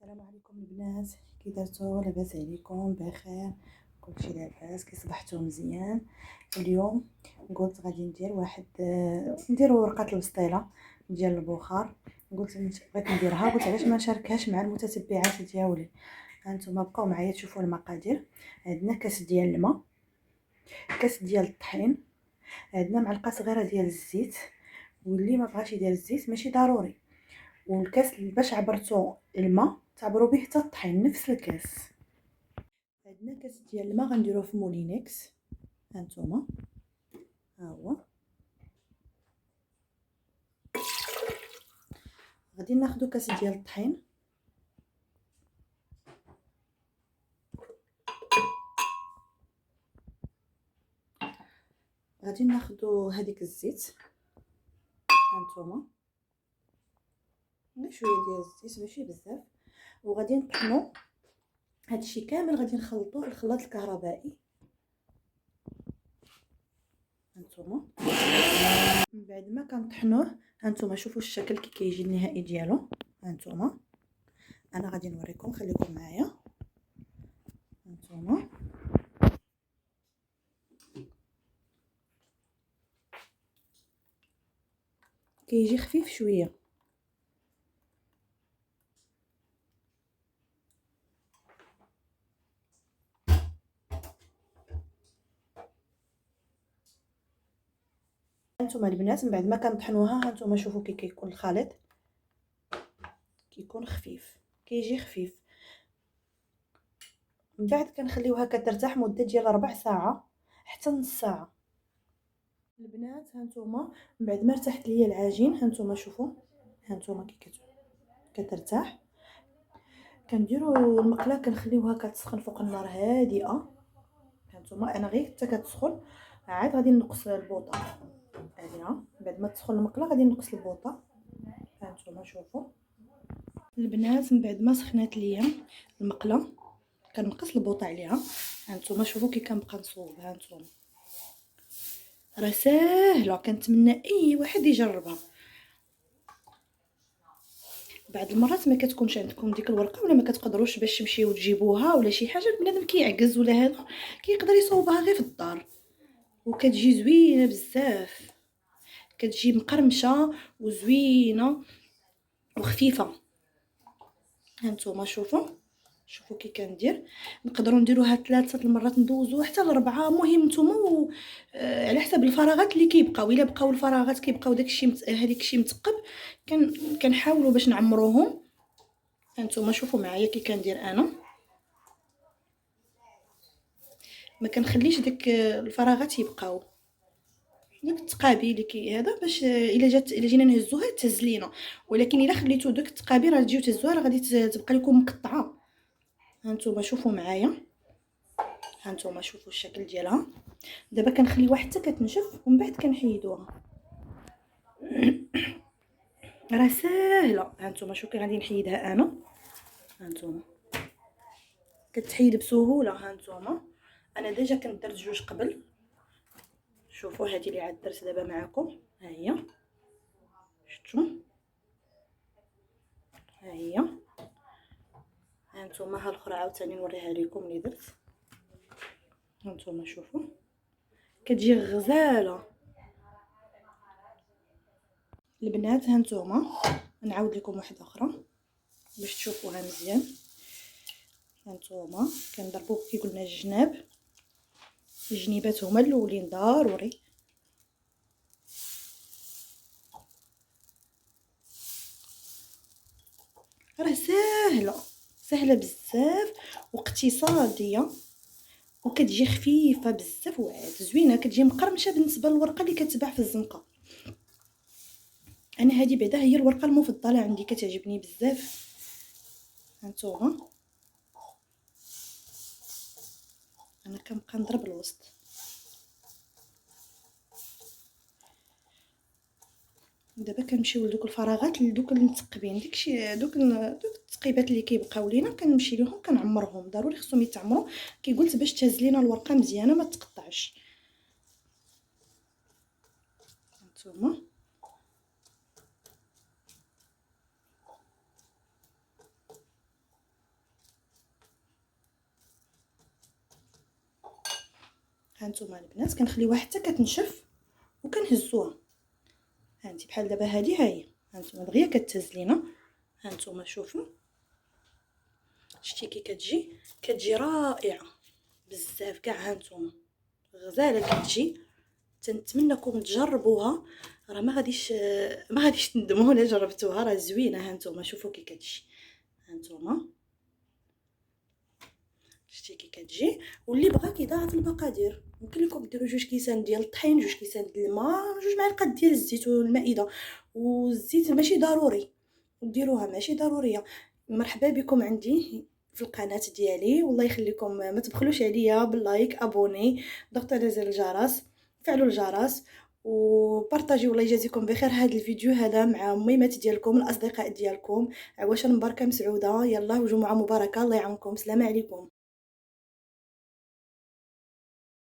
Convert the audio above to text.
السلام عليكم البنات، كي درتو؟ لاباس عليكم؟ بخير؟ كلشي لاباس؟ كي صبحتو مزيان؟ اليوم قلت غادي ندير واحد نديرو ورقه البسطيله ديال البخار. قلت بغيت نديرها، قلت علاش ما نشاركهاش مع المتتبعات ديالي. هانتوما بقاو معايا تشوفوا المقادير. عندنا كاس ديال الماء، كاس ديال الطحين، عندنا معلقه صغيره ديال الزيت، واللي ما بغاش يدير الزيت ماشي ضروري. والكاس باش عبرتو الماء تعبروا به حتى الطحين نفس الكاس. عندنا كاس ديال الماء غنديروه في مولينكس، هانتوما ها هو. غادي ناخذ كاس ديال الطحين، غادي ناخذ هذيك الزيت، هانتوما غير شويه ديال الزيت ماشي بزاف، وغادي نطحنوا هادشي كامل. غادي نخلطوه في الخلاط الكهربائي، هانتوما. من بعد ما كنطحنوه هانتوما شوفوا الشكل كي كيجي النهائي ديالو، هانتوما. انا غادي نوريكم، خليكم معايا، هانتوما. كيجي خفيف شويه. هانتوما البنات من بعد ما كنطحنوها هانتوما شوفوا كي كيكون الخليط، كيكون خفيف، كيجي خفيف. من بعد كنخليوها كترتاح مده ديال ربع ساعه حتى نص ساعه. البنات هانتوما من بعد ما ارتاحت ليا العجين هانتوما شوفوا، هانتوما كي كترتاح كنديروا المقله كنخليوها كتسخن فوق النار هادئه، هانتوما. انا غير حتى كتسخن عاد غادي نقص البوطه عليها. بعد ما تسخن المقله غادي نقص البوطه، هانتوما شوفوا البنات. من بعد ما سخنات ليا المقله كنقص البوطه عليها، هانتوما شوفوا كي كنبقى نصوب. هانتوما راه ساهله، كنتمنى اي واحد يجربها. بعض المرات ما كتكونش عندكم ديك الورقه ولا ما كتقدروش باش تمشيو تجيبوها ولا شي حاجه، بنادم كيعجز ولا هذا كيقدر يصوبها غير في الدار، وكتجي زوينه بزاف، كتجي مقرمشه وزوينه وخفيفه. هانتوما شوفوا كي كندير. نقدروا نديروها 3 المرات، ندوزوها حتى ل4. المهم نتوما على حسب الفراغات اللي كيبقاو. الا بقاو الفراغات كيبقاو داكشي هذيك الشيء مثقب، كنحاولوا باش نعمروهم. هانتوما شوفوا معايا كي كندير انا، ما كنخليش داك الفراغات يبقاو، داك التقابي اللي هذا باش الا جينا نهزوها تهز لينا. ولكن الا خليتو داك التقابي راه تجيو تهزوها راه غادي تبقى لكم مقطعه. هانتوما شوفوا معايا، هانتوما شوفوا الشكل ديالها. دابا كنخليوها حتى كتنشف ومن بعد كنحيدوها. راه ساهله. هانتوما شوفوا كي غادي نحيدها انا، هانتوما كتحيد بسهوله. هانتوما انا ديجا كنت درت 2 قبل. شوفوا هذه اللي عاد درت دابا معكم، ها هي، شفتوا؟ ها هي. هانتوما ها الاخرى عاوتاني نوريها لكم اللي درت. هانتوما شوفوا كتجي غزاله البنات. هانتوما نعاود لكم واحده اخرى باش تشوفوها مزيان. هانتوما كنضربوه كي قلنا الجناب، الجنيبات هما الاولين ضروري. راه سهله بزاف واقتصاديه، وكتجي خفيفه بزاف وعاد زوينه، كتجي مقرمشه بالنسبه للورقه اللي كتباع في الزنقه. انا هذه بعدا هي الورقه المفضله عندي، كتعجبني بزاف. هانتوما انا كنبقى نضرب الوسط. دابا كنمشيو لدوك الفراغات لدوك المثقبين، داكشي دوك التقيبات اللي كيبقاو لينا كنمشي لهم كنعمرهم. ضروري خصهم يتعمروا كي قلت باش تهز لينا الورقه مزيانه ما تقطعش. هانتوما هانتوما البنات كنخليوها حتى كتنشف وكنهزوها. هانتي بحال دابا هادي ها هي، هانتوما دغيا كتهز لينا. هانتوما شوفوا شتي كي كتجي رائعه بزاف كاع. هانتوما غزاله كتجي، تنتمنىكم تجربوها، راه ما غاديش تندموا الا جربتوها، راه زوينه. هانتوما شوفوا كي كتجي، هانتوما شتي كي كتجي. واللي بغا كيضاعف المقادير، ممكن لكم ديروا 2 كيسان ديال الطحين، 2 كيسان ديال الماء، 2 معالق ديال الزيت والمائده. والزيت ماشي ضروري ديروها، ماشي ضروريه. مرحبا بكم عندي في القناه ديالي، والله يخليكم ما تبخلوش عليا باللايك، ابوني، ضغط على زر الجرس، فعلوا الجرس وبارطاجيو. الله يجازيكم بخير هذا الفيديو هذا مع ميمات ديالكم، الاصدقاء ديالكم. عواشر مباركه مسعوده، يلا وجمعه مباركه، الله يعاونكم. السلام عليكم.